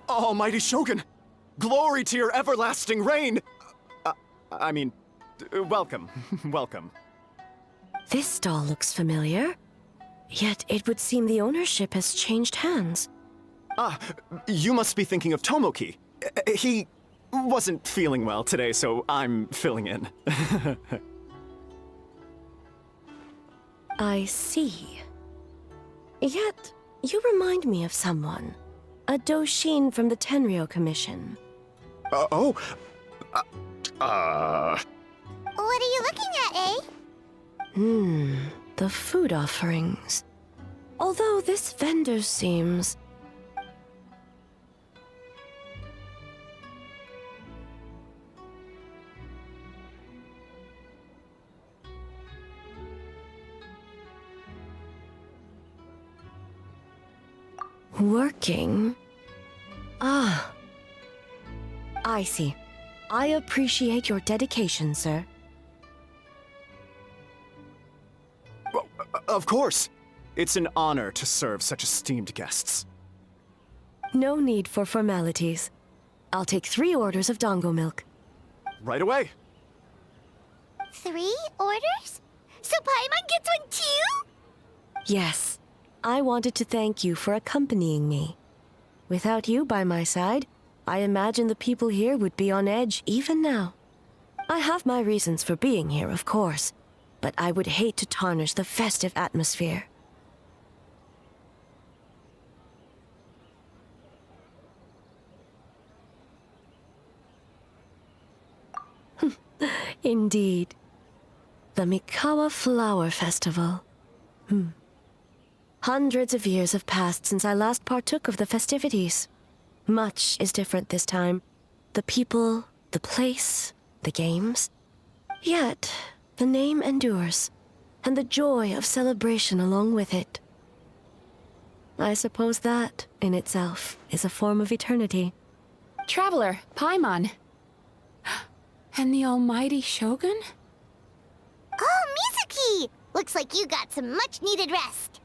Almighty Shogun! Glory to your everlasting reign! Welcome. Welcome. This stall looks familiar. Yet it would seem the ownership has changed hands. Ah, you must be thinking of Tomoki. He wasn't feeling well today, so I'm filling in. I see. Yet, you remind me of someone. A Doshin from the Tenryo Commission. Oh? What are you looking at, eh? The food offerings. Although this vendor seems... working? Ah. I see. I appreciate your dedication, sir. Well, of course. It's an honor to serve such esteemed guests. No need for formalities. I'll take 3 orders of dango milk. Right away. 3 orders? So Paimon gets one too? Yes. I wanted to thank you for accompanying me. Without you by my side, I imagine the people here would be on edge even now. I have my reasons for being here, of course, but I would hate to tarnish the festive atmosphere. Indeed. The Mikawa Flower Festival. Hundreds of years have passed since I last partook of the festivities. Much is different this time. The people, the place, the games. Yet, the name endures, and the joy of celebration along with it. I suppose that, in itself, is a form of eternity. Traveler, Paimon. And the almighty Shogun? Oh, Mizuki! Looks like you got some much-needed rest.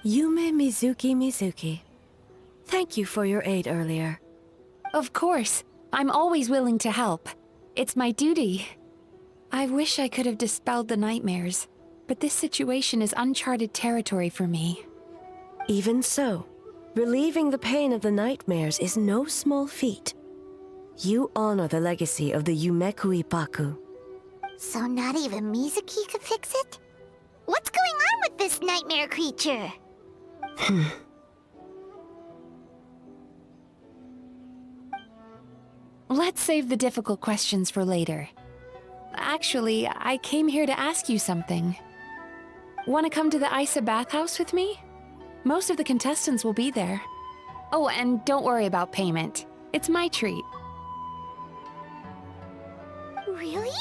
Yume Mizuki. Thank you for your aid earlier. Of course. I'm always willing to help. It's my duty. I wish I could have dispelled the nightmares, but this situation is uncharted territory for me. Even so, relieving the pain of the nightmares is no small feat. You honor the legacy of the Yumekui Baku. So not even Mizuki could fix it? What's going on with this nightmare creature? Let's save the difficult questions for later. Actually, I came here to ask you something. Want to come to the Isa bathhouse with me? Most of the contestants will be there. Oh, and don't worry about payment. It's my treat. Really?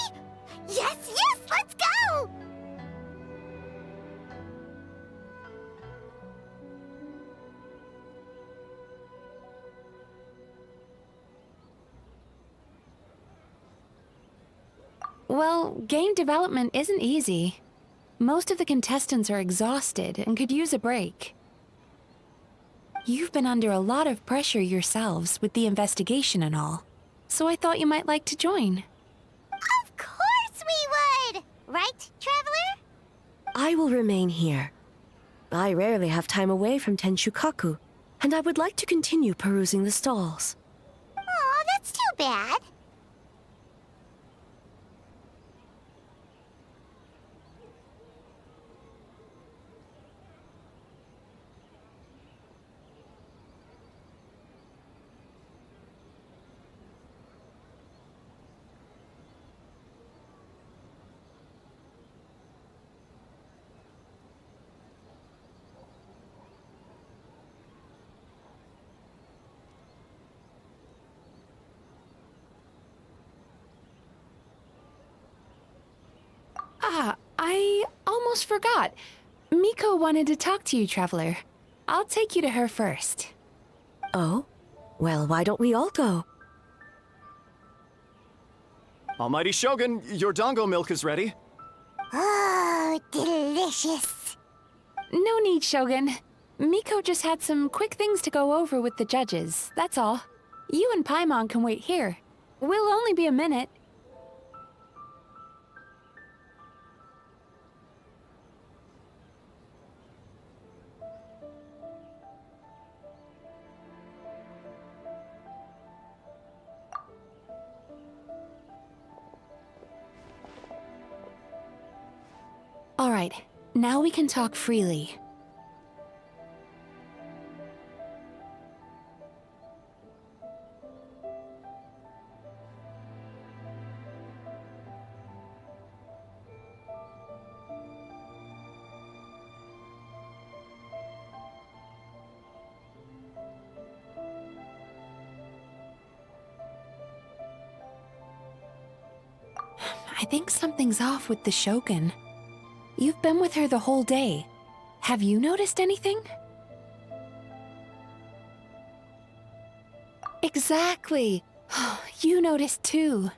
Yes, let's go! Well, game development isn't easy. Most of the contestants are exhausted and could use a break. You've been under a lot of pressure yourselves with the investigation and all, so I thought you might like to join. Of course we would! Right, Traveler? I will remain here. I rarely have time away from Tenshukaku, and I would like to continue perusing the stalls. Aw, that's too bad. Ah, I almost forgot. Miko wanted to talk to you, Traveler. I'll take you to her first. Oh? Well, why don't we all go? Almighty Shogun, your dango milk is ready. Oh, delicious. No need, Shogun. Miko just had some quick things to go over with the judges, that's all. You and Paimon can wait here. We'll only be a minute. All right, now we can talk freely. I think something's off with the Shogun. You've been with her the whole day. Have you noticed anything? Exactly. You noticed too.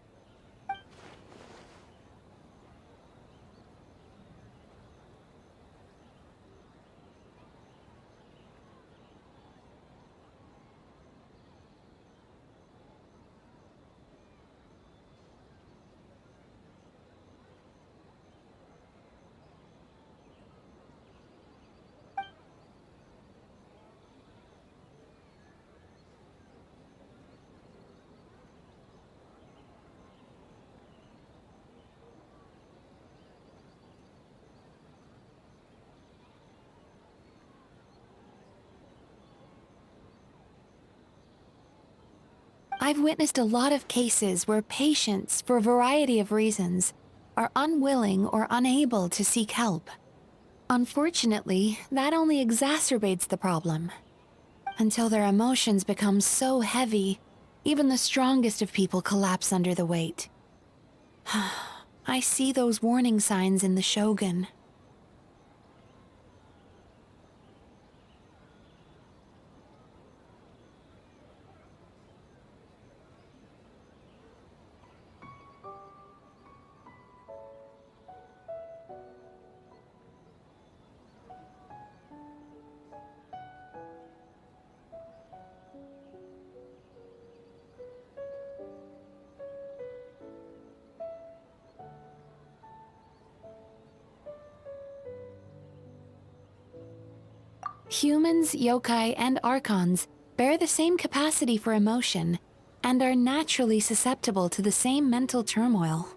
I've witnessed a lot of cases where patients, for a variety of reasons, are unwilling or unable to seek help. Unfortunately, that only exacerbates the problem. Until their emotions become so heavy, even the strongest of people collapse under the weight. I see those warning signs in the Shogun. Humans, yokai, and archons bear the same capacity for emotion and are naturally susceptible to the same mental turmoil.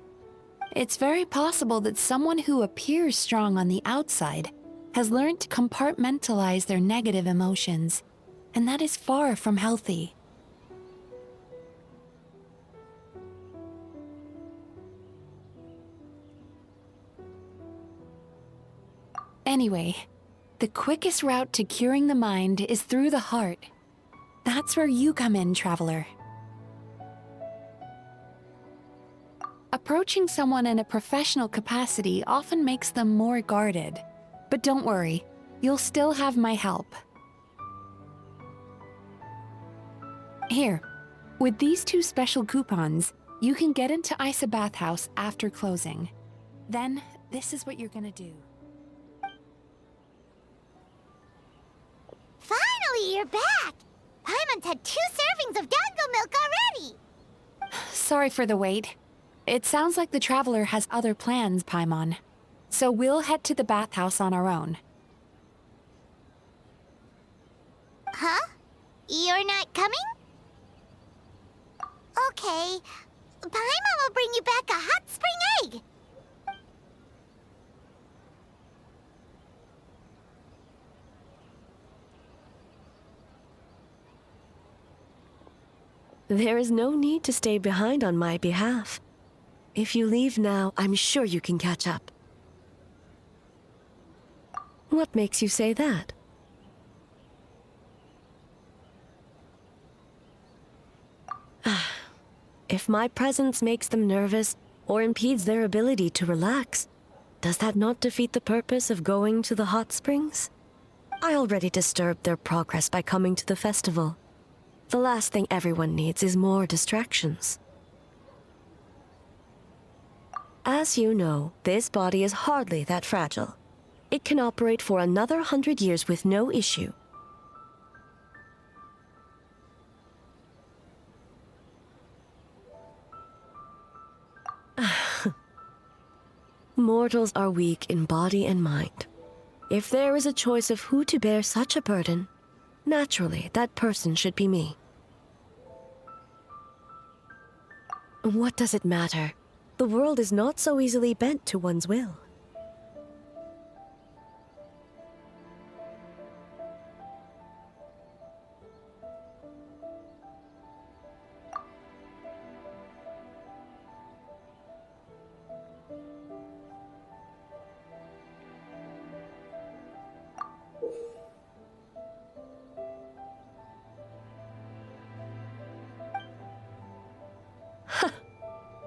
It's very possible that someone who appears strong on the outside has learned to compartmentalize their negative emotions, and that is far from healthy. Anyway, the quickest route to curing the mind is through the heart. That's where you come in, Traveler. Approaching someone in a professional capacity often makes them more guarded. But don't worry, you'll still have my help. Here, with these 2 special coupons, You can get into Isa Bathhouse after closing. Then, this is what you're gonna do. Finally, you're back! Paimon's had 2 servings of dango milk already! Sorry for the wait. It sounds like the Traveler has other plans, Paimon. So we'll head to the bathhouse on our own. Huh? You're not coming? Okay. Paimon will bring you back a hot spring egg! There is no need to stay behind on my behalf. If you leave now, I'm sure you can catch up. What makes you say that? If my presence makes them nervous or impedes their ability to relax, does that not defeat the purpose of going to the hot springs? I already disturbed their progress by coming to the festival. The last thing everyone needs is more distractions. As you know, this body is hardly that fragile. It can operate for another 100 years with no issue. Mortals are weak in body and mind. If there is a choice of who to bear such a burden, naturally, that person should be me. What does it matter? The world is not so easily bent to one's will.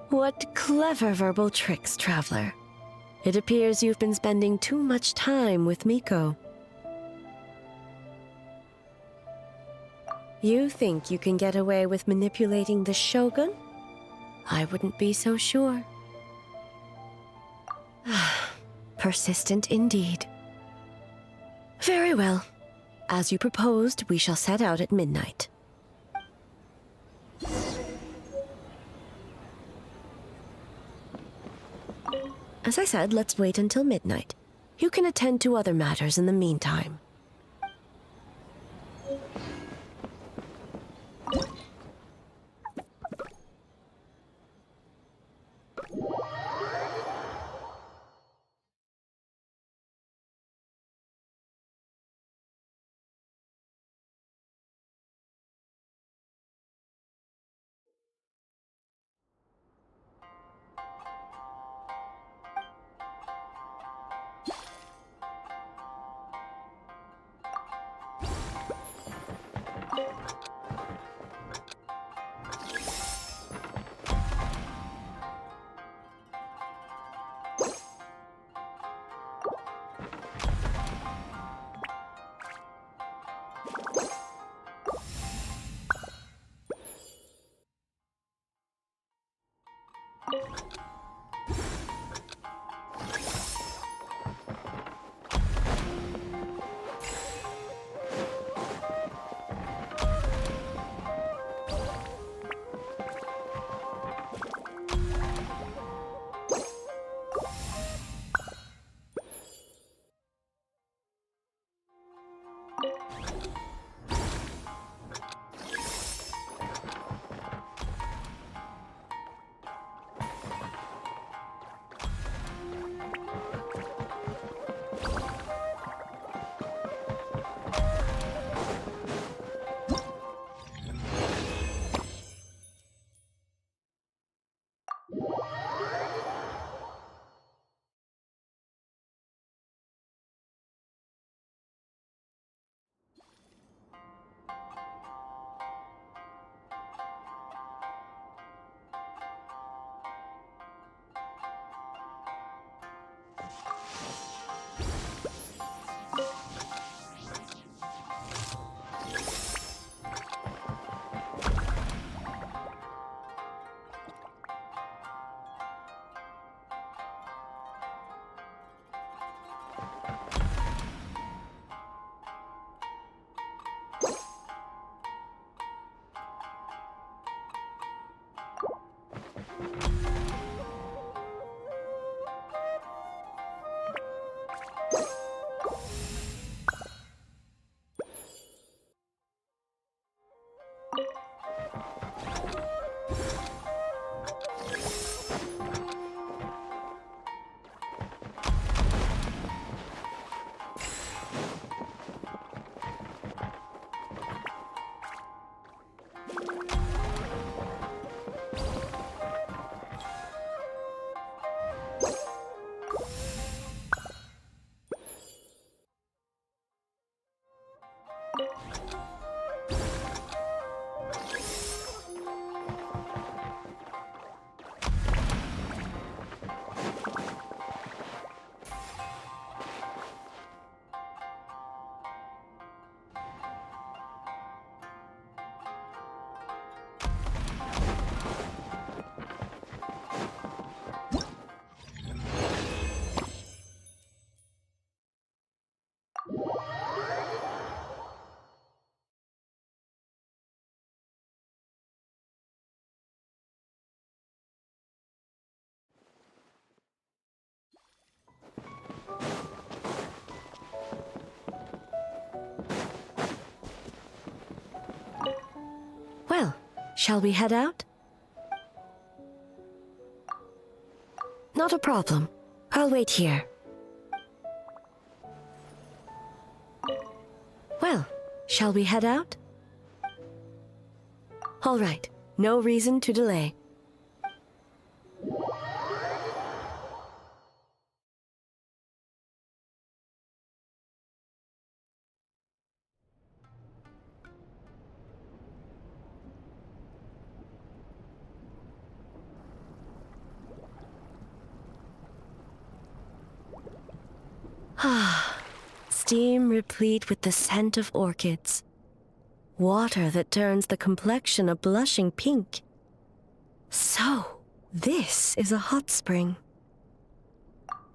What clever verbal tricks, Traveler. It appears you've been spending too much time with Miko. You think you can get away with manipulating the Shogun? I wouldn't be so sure. Persistent indeed. Very well. As you proposed, we shall set out at midnight. As I said, let's wait until midnight. You can attend to other matters in the meantime. shall we head out? Not a problem. I'll wait here. Well, shall we head out? All right, no reason to delay. Steam replete with the scent of orchids. Water that turns the complexion a blushing pink. So, this is a hot spring.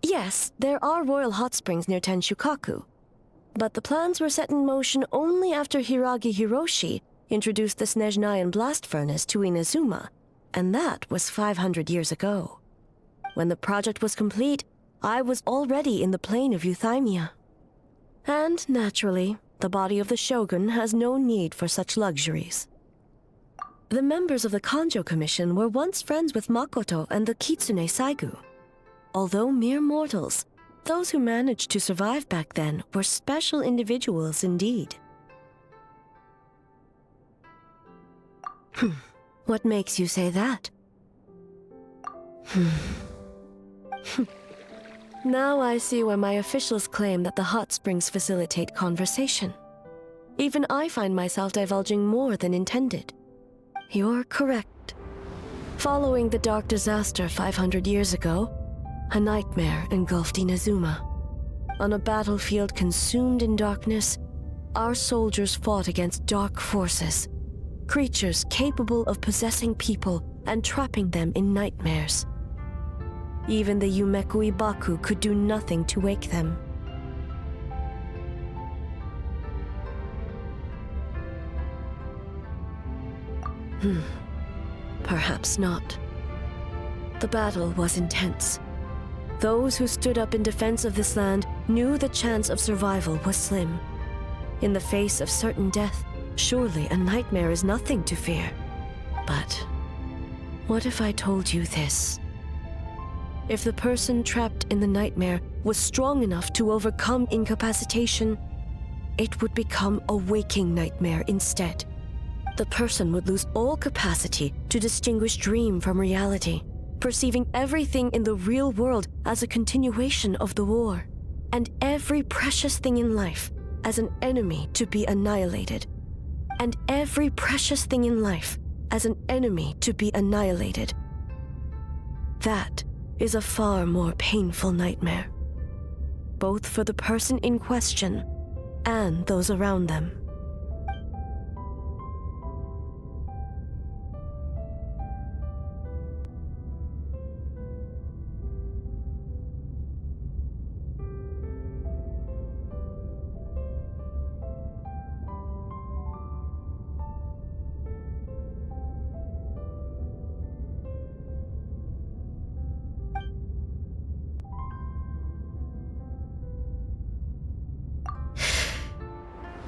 Yes, there are royal hot springs near Tenshukaku, but the plans were set in motion only after Hiragi Hiroshi introduced the Snezhnayan blast furnace to Inazuma, and that was 500 years ago. When the project was complete, I was already in the plain of Euthymia. And, naturally, the body of the shogun has no need for such luxuries. The members of the Kanjo Commission were once friends with Makoto and the Kitsune Saigu. Although mere mortals, those who managed to survive back then were special individuals indeed. What makes you say that? Now I see why my officials claim that the hot springs facilitate conversation. Even I find myself divulging more than intended. You're correct. Following the dark disaster 500 years ago, a nightmare engulfed Inazuma. On a battlefield consumed in darkness, our soldiers fought against dark forces, creatures capable of possessing people and trapping them in nightmares. Even the Yumeku Ibaku could do nothing to wake them. Perhaps not. The battle was intense. Those who stood up in defense of this land knew the chance of survival was slim. In the face of certain death, surely a nightmare is nothing to fear. But what if I told you this? If the person trapped in the nightmare was strong enough to overcome incapacitation, it would become a waking nightmare instead. The person would lose all capacity to distinguish dream from reality, perceiving everything in the real world as a continuation of the war, and every precious thing in life as an enemy to be annihilated, and every precious thing in life as an enemy to be annihilated. That is a far more painful nightmare, both for the person in question and those around them.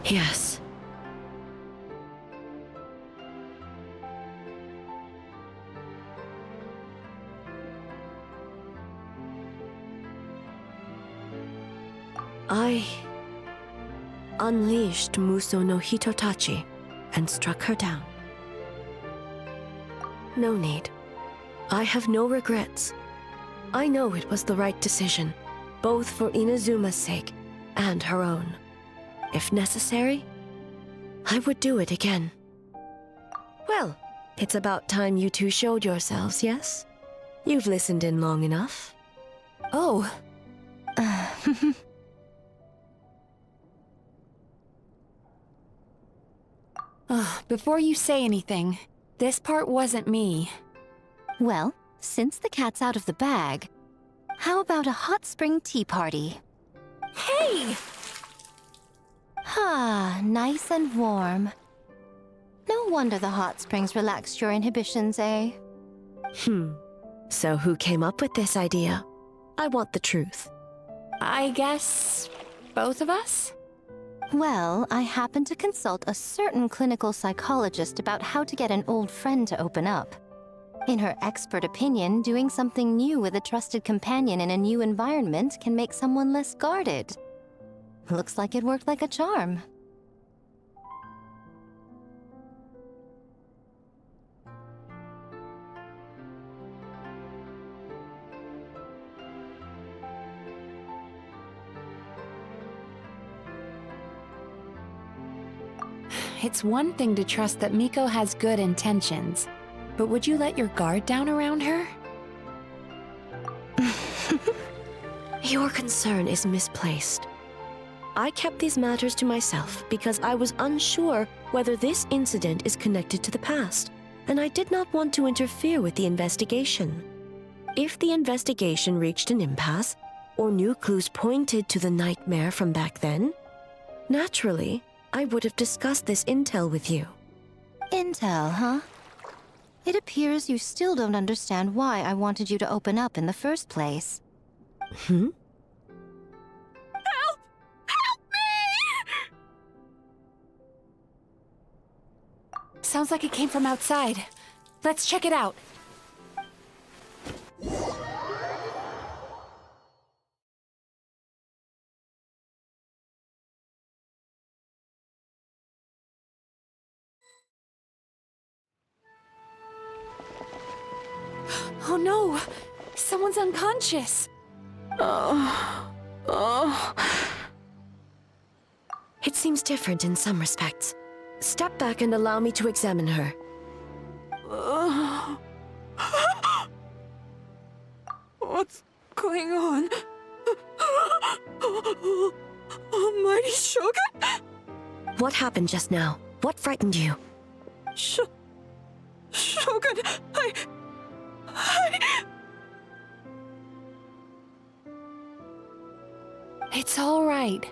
Yes. I unleashed Muso no Hitotachi and struck her down. No need. I have no regrets. I know it was the right decision, both for Inazuma's sake and her own. If necessary, I would do it again. Well, it's about time you two showed yourselves, yes? You've listened in long enough. Oh. Before you say anything, this part wasn't me. Well, since the cat's out of the bag, how about a hot spring tea party? Hey! Ah, nice and warm. No wonder the hot springs relaxed your inhibitions, eh? So who came up with this idea? I want the truth. I guess both of us? Well, I happened to consult a certain clinical psychologist about how to get an old friend to open up. In her expert opinion, doing something new with a trusted companion in a new environment can make someone less guarded. Looks like it worked like a charm. It's one thing to trust that Miko has good intentions, but would you let your guard down around her? Your concern is misplaced. I kept these matters to myself because I was unsure whether this incident is connected to the past, and I did not want to interfere with the investigation. If the investigation reached an impasse, or new clues pointed to the nightmare from back then, naturally, I would have discussed this intel with you. Intel, huh? It appears you still don't understand why I wanted you to open up in the first place. Hmm? Help! Help me! Sounds like it came from outside. Let's check it out. Oh no! Someone's unconscious! It seems different in some respects. Step back and allow me to examine her. What's going on? Almighty Shogun? What happened just now? What frightened you? Shogun, I... It's all right.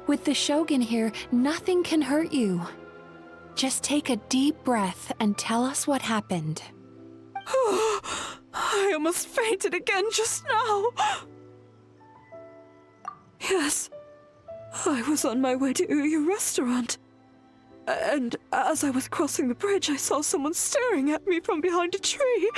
With the Shogun here, nothing can hurt you. Just take a deep breath and tell us what happened. I almost fainted again just now. Yes, I was on my way to Uyu restaurant. And as I was crossing the bridge, I saw someone staring at me from behind a tree.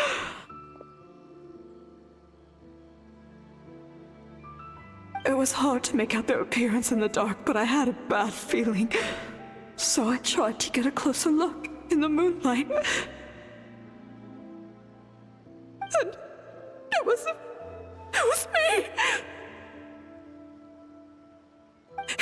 It was hard to make out their appearance in the dark, but I had a bad feeling. So I tried to get a closer look in the moonlight. And it was me!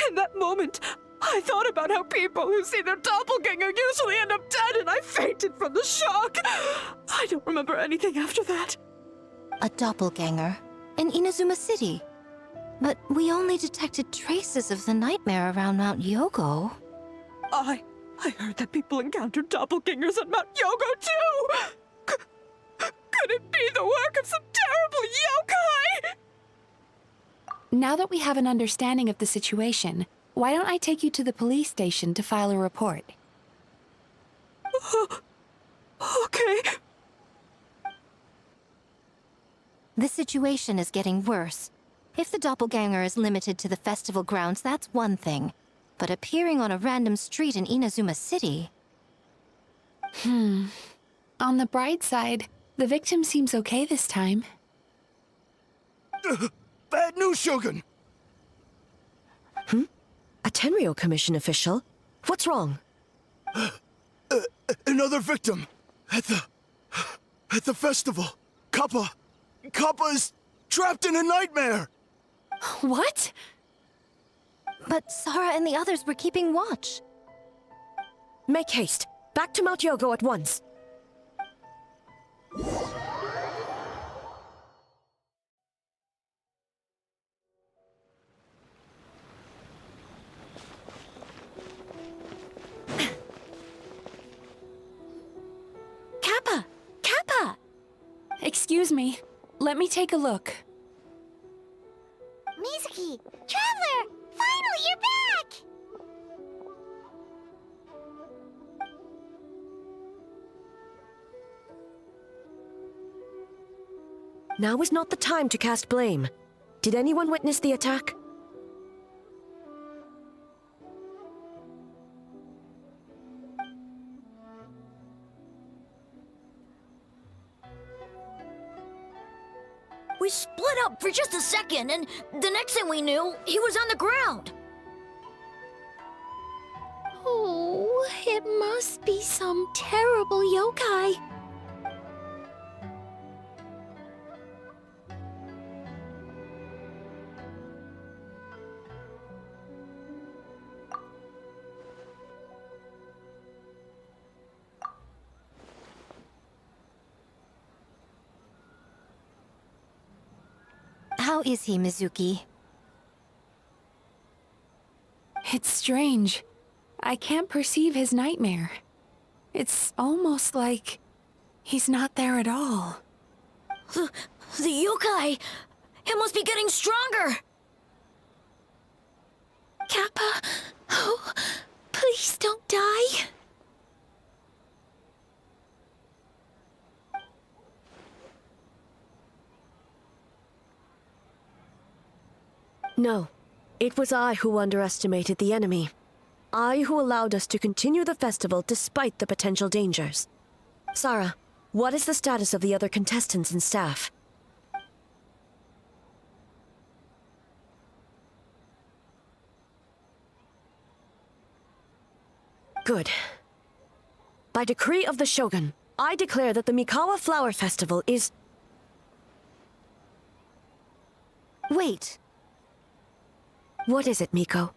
In that moment, I thought about how people who see their doppelganger usually end up dead, and I fainted from the shock. I don't remember anything after that. A doppelganger in Inazuma City. But we only detected traces of the nightmare around Mount Yogo. I heard that people encountered doppelgangers at Mount Yogo too! Could it be the work of some terrible yokai? Now that we have an understanding of the situation, why don't I take you to the police station to file a report? Okay. The situation is getting worse. If the doppelganger is limited to the festival grounds, that's one thing. But appearing on a random street in Inazuma City... On the bright side, the victim seems okay this time. Bad news, Shogun! A Tenryo Commission official? What's wrong? Another victim! At the festival! Kappa is trapped in a nightmare! What? But Sara and the others were keeping watch. Make haste. Back to Mount Yogo at once. Kappa! Kappa! Excuse me. Let me take a look. Mizuki! Traveler! Finally, you're back! Now is not the time to cast blame. Did anyone witness the attack? We split up for just a second, and the next thing we knew, he was on the ground. Oh, it must be some terrible yokai. How is he, Mizuki? It's strange. I can't perceive his nightmare. It's almost like he's not there at all. The yokai! It must be getting stronger! Kappa, oh, please don't die. No. It was I who underestimated the enemy. I who allowed us to continue the festival despite the potential dangers. Sarah, what is the status of the other contestants and staff? Good. By decree of the Shogun, I declare that the Mikawa Flower Festival is... Wait. What is it, Miko?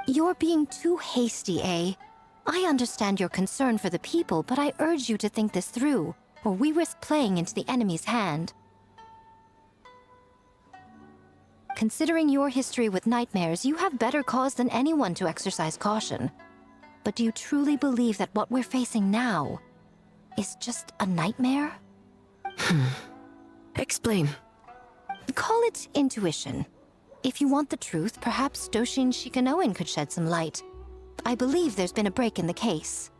You're being too hasty, eh? I understand your concern for the people, but I urge you to think this through, or we risk playing into the enemy's hand. Considering your history with nightmares, you have better cause than anyone to exercise caution. But do you truly believe that what we're facing now is just a nightmare? Explain. Call it intuition. If you want the truth, perhaps Doshin Shikanoin could shed some light. I believe there's been a break in the case.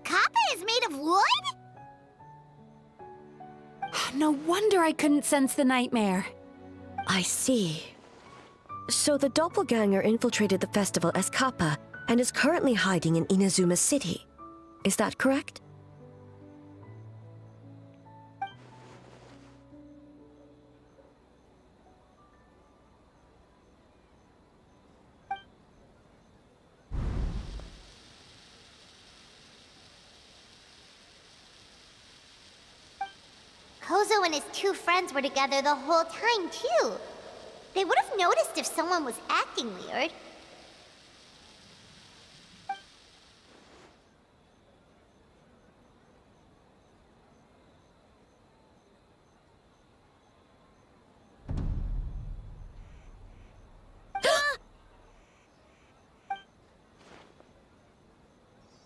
Kappa is made of wood? No wonder I couldn't sense the nightmare. I see. So the doppelganger infiltrated the festival as Kappa and is currently hiding in Inazuma City. Is that correct? Kozo and his two friends were together the whole time, too. They would have noticed if someone was acting weird.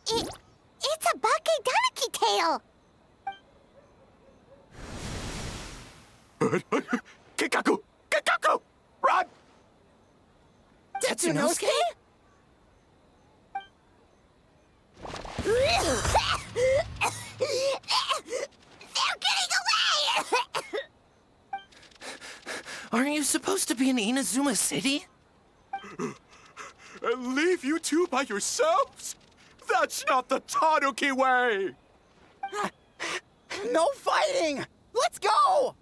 It's a Bakedaniki tail! Kikaku! Kikaku! Run! Tetsunosuke? They're getting away! Aren't you supposed to be in Inazuma City? And leave you two by yourselves? That's not the Tanuki way! No fighting! Let's go!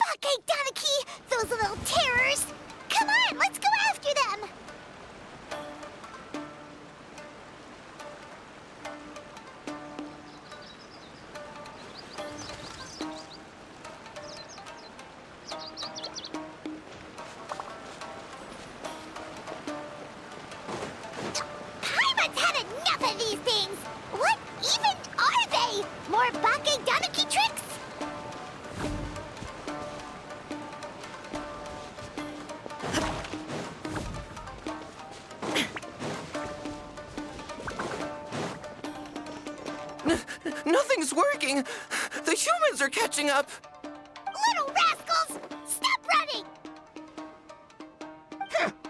Bakedaniki! Those little terrors! Come on, let's go after them! Paimon's had enough of these things! What even are they? More Bakedaniki tricks? Nothing's working! The humans are catching up! Little rascals! Stop running!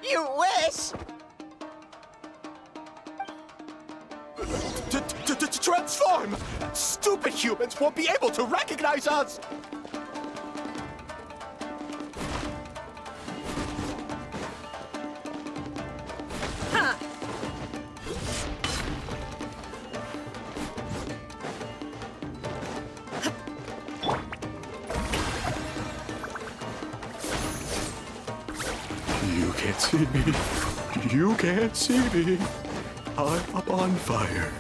You wish! Transform! Stupid humans won't be able to recognize us! You can't see me. You can't see me. I'm up on fire.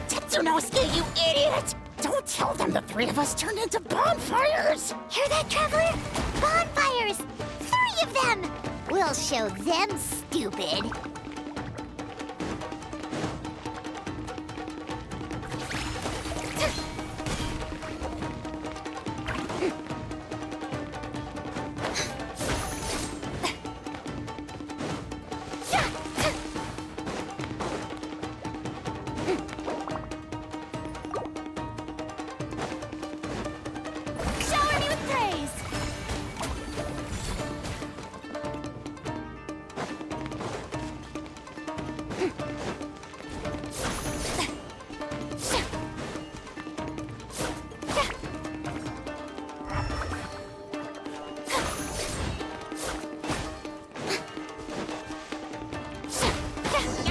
Tetsunosuke, you idiot! Don't tell them the three of us turned into bonfires! Hear that, Traveler? Bonfires! 3 of them! We'll show them, stupid. Shower me with praise!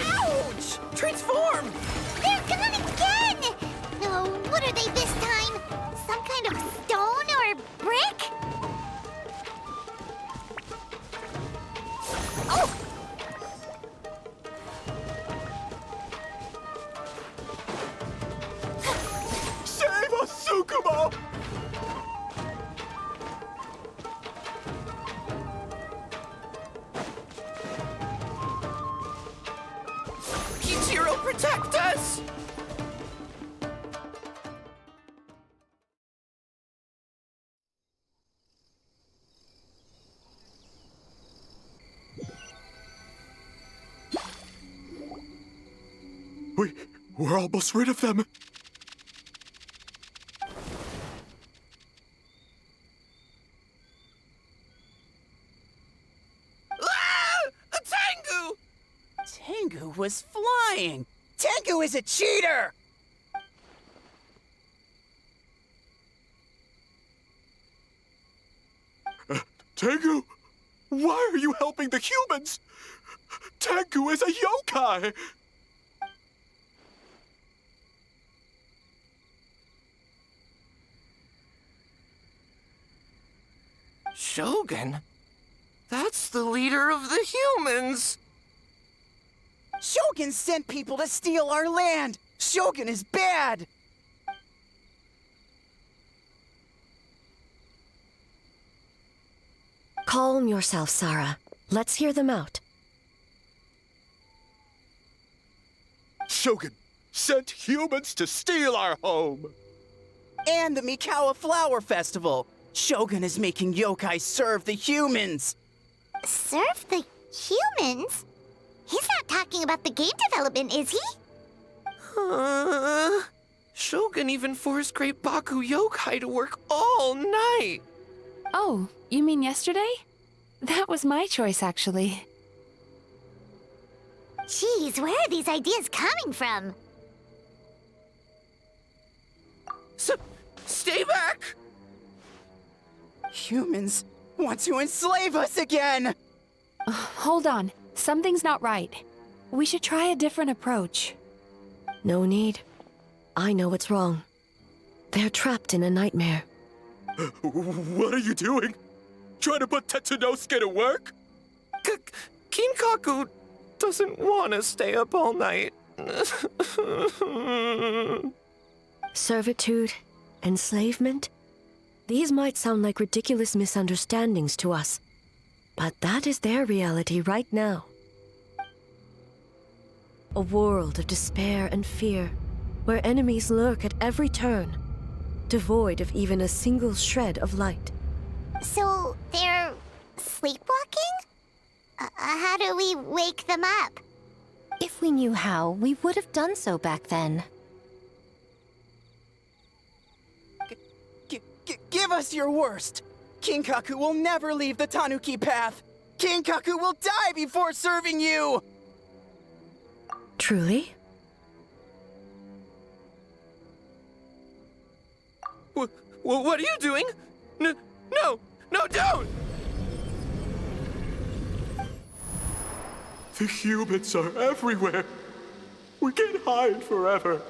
Ouch! Transform! They're gone again! No, what are they this time? Some kind of stone or brick? Oh! Save us, Tsukumo! Kichiro, protect us! We're almost rid of them. Tengu was flying! Tengu is a cheater! Tengu? Why are you helping the humans? Tengu is a yokai! Shogun? That's the leader of the humans! Shogun sent people to steal our land! Shogun is bad! Calm yourself, Sarah. Let's hear them out. Shogun sent humans to steal our home! And the Mikawa Flower Festival! Shogun is making yokai serve the humans! Serve the humans? He's not talking about the game development, is he? Shogun even forced Great Baku Yokai to work all night! Oh, you mean yesterday? That was my choice, actually. Jeez, where are these ideas coming from? Stay back! Humans want to enslave us again! Hold on. Something's not right. We should try a different approach. No need. I know what's wrong. They're trapped in a nightmare. What are you doing? Trying to put Tetsunosuke to work? Kinkaku doesn't want to stay up all night. Servitude, enslavement? These might sound like ridiculous misunderstandings to us, but that is their reality right now. A world of despair and fear, where enemies lurk at every turn, devoid of even a single shred of light. So, they're sleepwalking? How do we wake them up? If we knew how, we would have done so back then. Give us your worst! Kinkaku will never leave the Tanuki path! Kinkaku will die before serving you! Truly? What are you doing? No, don't! The humans are everywhere. We can't hide forever.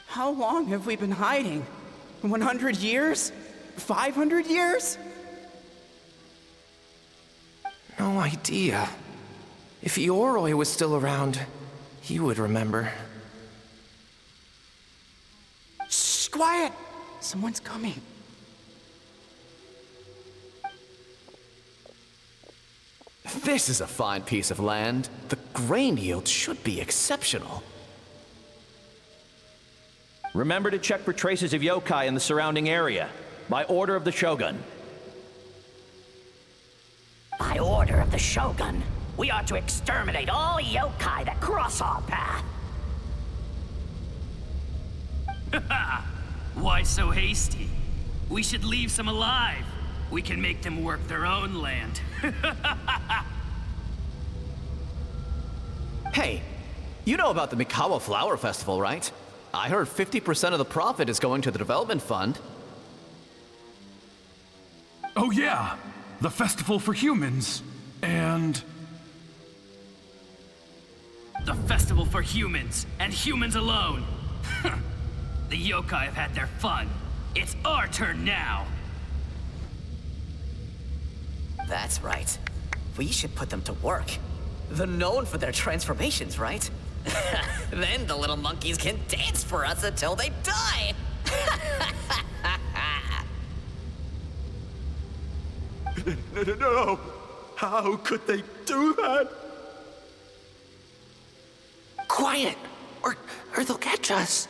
How long have we been hiding? 100 years? 500 years? No idea. If Yoroi was still around, he would remember. Shh, quiet! Someone's coming. This is a fine piece of land. The grain yield should be exceptional. Remember to check for traces of yokai in the surrounding area. By order of the Shogun. By order of the Shogun, we are to exterminate all yokai that cross our path. Why so hasty? We should leave some alive. We can make them work their own land. Hey, you know about the Mikawa Flower Festival, right? I heard 50% of the profit is going to the development fund. Oh yeah, the festival for humans. And... the festival for humans, and humans alone. The yokai have had their fun. It's our turn now. That's right. We should put them to work. They're known for their transformations, right? Then the little monkeys can dance for us until they die! No! How could they do that? Quiet, or they'll catch us.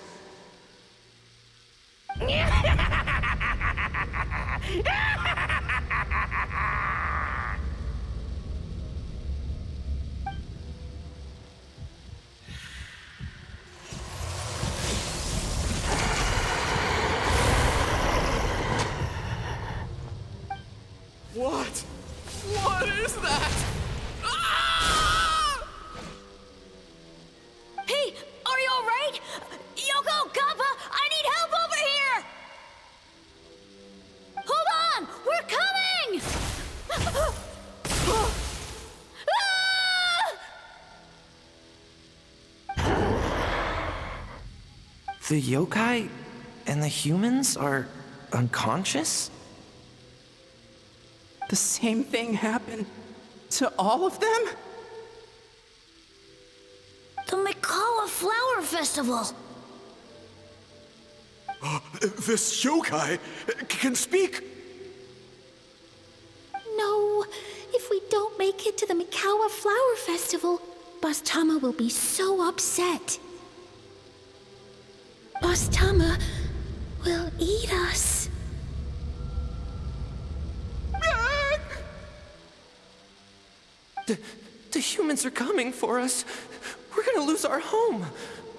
What? What is that? Ah! The yokai and the humans are unconscious? The same thing happened to all of them? The Mikawa Flower Festival! This yokai can speak! No, if we don't make it to the Mikawa Flower Festival, Boss Tama will be so upset. Boss Tama will eat us. The humans are coming for us. We're gonna lose our home.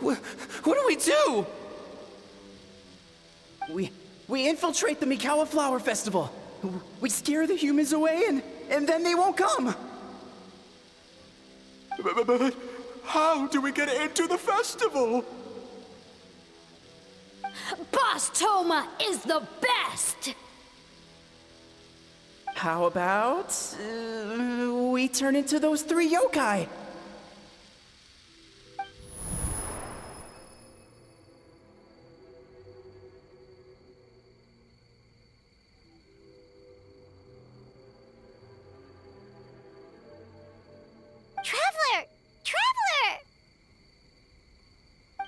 What do we do? We infiltrate the Mikawa Flower Festival. We scare the humans away and then they won't come. But how do we get into the festival? Boss Toma is the best! How about we turn into those 3 yokai? Traveler! Traveler!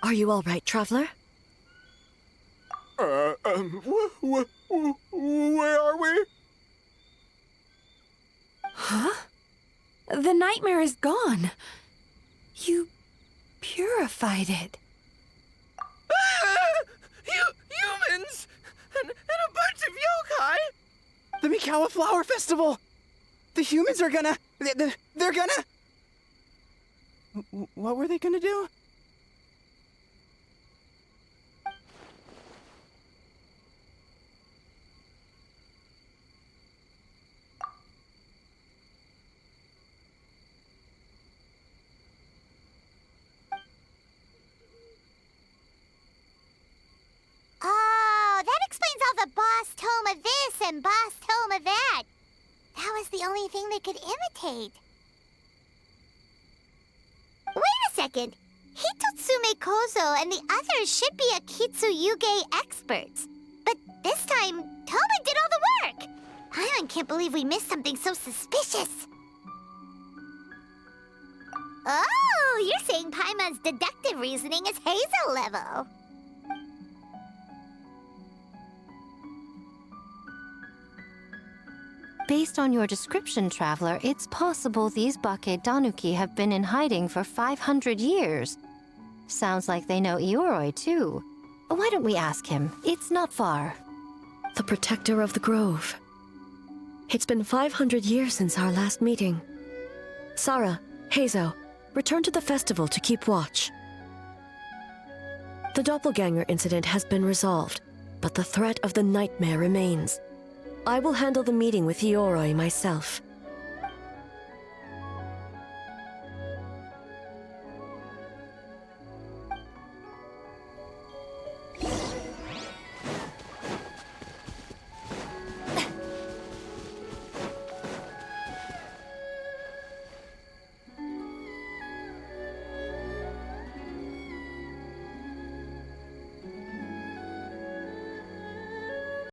Are you all right, Traveler? Where are we? Huh? The nightmare is gone. You purified it. Humans! And a bunch of yokai! The Mikawa Flower Festival! The humans are gonna... They're gonna... What were they gonna do? Oh, that explains all the Boss Toma this and Boss Toma that. That was the only thing they could imitate. Wait a second. Hitotsume Kozo and the others should be Akitsu-yuge experts. But this time, Toma did all the work. Paimon can't believe we missed something so suspicious. Oh, you're saying Paimon's deductive reasoning is Hazel level. Based on your description, Traveler, it's possible these Bake Danuki have been in hiding for 500 years. Sounds like they know Ioroi, too. Why don't we ask him? It's not far. The protector of the grove. It's been 500 years since our last meeting. Sarah, Heizo, return to the festival to keep watch. The doppelganger incident has been resolved, but the threat of the nightmare remains. I will handle the meeting with Ioroi myself.